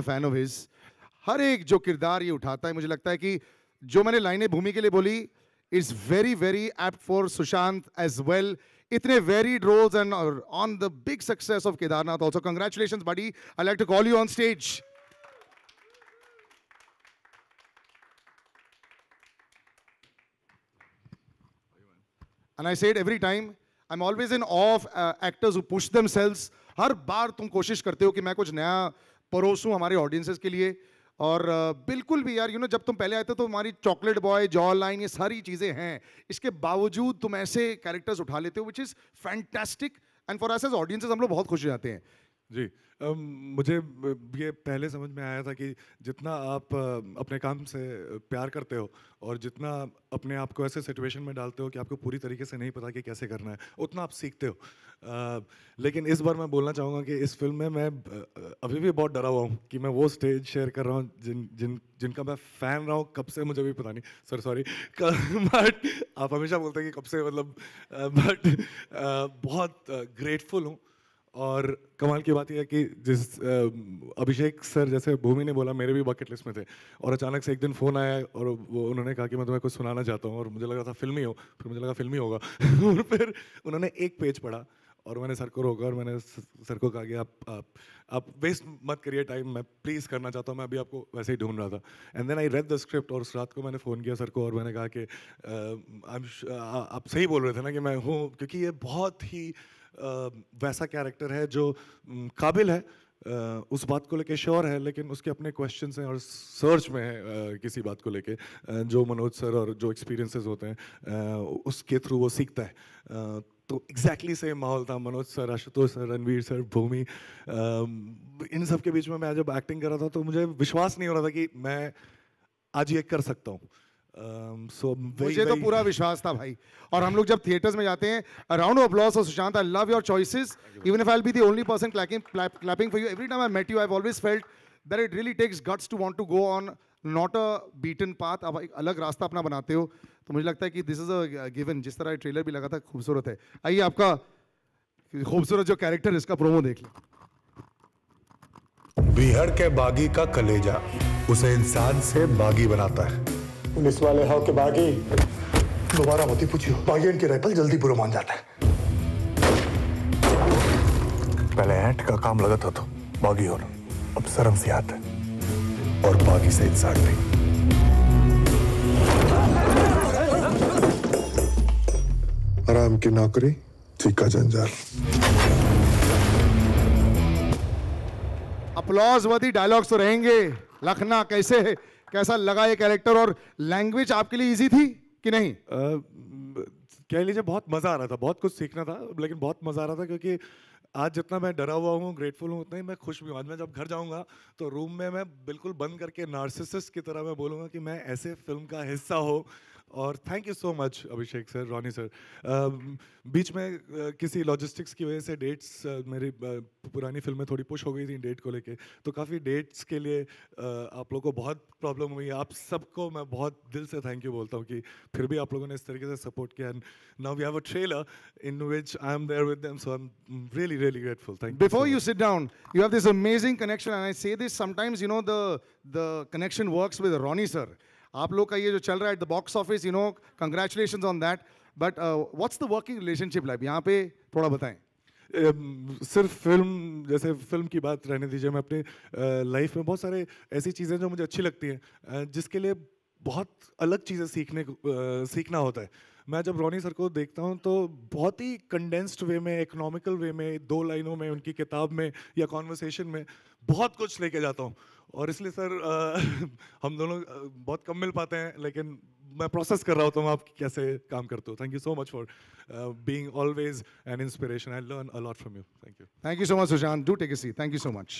A fan of his. हर एक जो किरदार ये उठाता है, मुझे लगता है कि जो मैंने लाइनें भूमि के लिए बोली is very very apt for Sushant as well. इतने varied roles and on the big success of Kedarnath also. Congratulations buddy, I like to call you on stage. And I say it every time, I'm always in awe of actors who push themselves. हर बार तुम कोशिश करते हो कि मैं कुछ नया परोसूं हमारे audiences के लिए। और बिल्कुल भी यार, जब तुम पहले आए थे तो हमारी चॉकलेट बॉय, जॉ लाइन, ये सारी चीज़ें हैं। इसके बावजूद तुम ऐसे कैरेक्टर्स उठा लेते हो, which is fantastic. And for us as audiences हम लोग बहुत खुश हो जाते हैं। जी, मुझे ये पहले समझ में आया था कि जितना आप अपने काम से प्यार करते हो और जितना अपने आप को ऐसे सिचुएशन में डालते हो कि आपको पूरी तरीके से नहीं पता कि कैसे करना है, उतना आप सीखते हो। लेकिन इस बार मैं बोलना चाहूँगा कि इस फिल्म में मैं अभी भी बहुत डरा हुआ हूँ कि मैं वो स्टेज शेयर कर रहा हूँ जिनका मैं फ़ैन रहा हूँ कब से, मुझे भी पता नहीं सर, सॉरी। बट आप हमेशा बोलते हैं कि कब से, मतलब बट बहुत ग्रेटफुल हूँ। और कमाल की बात यह है कि जिस अभिषेक सर, जैसे भूमि ने बोला, मेरे भी बकेट लिस्ट में थे। और अचानक से एक दिन फ़ोन आया और वो उन्होंने कहा कि मैं तुम्हें कुछ सुनाना चाहता हूँ। और मुझे लगा था फिल्मी हो, फिर मुझे लगा फिल्मी होगा। और फिर उन्होंने एक पेज पढ़ा और मैंने सर को रोका और मैंने सर को कहा कि आप वेस्ट मत करिए टाइम, मैं प्लीज़ करना चाहता हूँ, मैं अभी आपको वैसे ही ढूंढ रहा था। And then I read the script और उस रात को मैंने फ़ोन किया सर को और मैंने कहा कि आप सही बोल रहे थे ना कि मैं हूँ, क्योंकि ये बहुत ही वैसा कैरेक्टर है जो काबिल है, उस बात को लेके श्योर है, लेकिन उसके अपने क्वेश्चंस हैं और सर्च में है किसी बात को लेके, जो मनोज सर और जो एक्सपीरियंसेस होते हैं उसके थ्रू वो सीखता है। तो एग्जैक्टली सेम माहौल था। Manoj sir, Ashutosh sir, Ranveer sir, Bhumi, इन सब के बीच में मैं जब एक्टिंग कर रहा था तो मुझे विश्वास नहीं हो रहा था कि मैं आज ये कर सकता हूँ। मुझे तो पूरा विश्वास था भाई। और हम लोग जब थिएटर्स में जाते हैं, अ round of applause for Sushant. I love your choices, even if I will be the only person clapping for you. Every time I met you, I've always felt that it really takes guts to want to go on not a beaten path. अब एक अलग रास्ता अपना बनाते हो, तो मुझे लगता है कि दिस इज अ गिवन। जिस तरह ट्रेलर भी लगा था, खूबसूरत है। आइए आपका खूबसूरत जो कैरेक्टर, इसका प्रोमो देख लो। बीहड़ के बागी का कलेजा उसे इंसान से बागी बनाता है। पुलिस वाले हो के बागी, दोबारा मत ही पूछियो। बागी इनकी राइफल जल्दी बुरा मान जाता है। पहले ऐंठ का काम लगा था तो बागी होना, अब शर्म से आता है, और बागी से इंसान भी। आराम की नौकरी, ठीक का जंजाल। अपलॉज वर्दी डायलॉग्स तो रहेंगे। लखना, कैसा लगा ये कैरेक्टर, और लैंग्वेज आपके लिए इजी थी कि नहीं? कह लीजिए बहुत मज़ा आ रहा था, बहुत कुछ सीखना था, लेकिन बहुत मज़ा आ रहा था क्योंकि आज जितना मैं डरा हुआ हूँ, ग्रेटफुल हूँ, उतना ही मैं खुश भी हूँ। आज मैं जब घर जाऊँगा तो रूम में मैं बिल्कुल बंद करके नार्सिसिस्ट की तरह मैं बोलूँगा कि मैं ऐसे फिल्म का हिस्सा हो। और thank you so much Abhishek sir, Ronnie sir. बीच में किसी लॉजिस्टिक्स की वजह से डेट्स, मेरी पुरानी फिल्में थोड़ी पुश हो गई थी डेट को लेके, तो काफ़ी डेट्स के लिए आप लोगों को बहुत प्रॉब्लम हुई। आप सबको मैं बहुत दिल से थैंक यू बोलता हूँ कि फिर भी आप लोगों ने इस तरीके से सपोर्ट किया। And now we have a trailer in which I am there with them, so I am really really grateful. Thank you. Before you sit down, you have this amazing connection, and I say this sometimes, the connection works with Ronnie sir. आप लोग का ये जो चल रहा है at the box office, congratulations on that. But what's the working relationship like? यहाँ पे थोड़ा बताएं। सिर्फ फिल्म, जैसे फिल्म की बात रहने दीजिए, मैं अपनी लाइफ में बहुत सारे ऐसी चीज़ें जो मुझे अच्छी लगती हैं, जिसके लिए बहुत अलग चीज़ें सीखना होता है। मैं जब रॉनी सर को देखता हूँ तो बहुत ही कंडेंस्ड वे में, इकोनॉमिकल वे में, 2 लाइनों में, उनकी किताब में या कॉन्वर्सेशन में बहुत कुछ लेके जाता हूँ। और इसलिए सर हम दोनों बहुत कम मिल पाते हैं, लेकिन मैं प्रोसेस कर रहा होता हूँ आप कैसे काम करते हो। Thank you so much for being always an inspiration. I learn a lot from you. Thank you. Thank you so much, Sushant. Do take a seat. Thank you so much.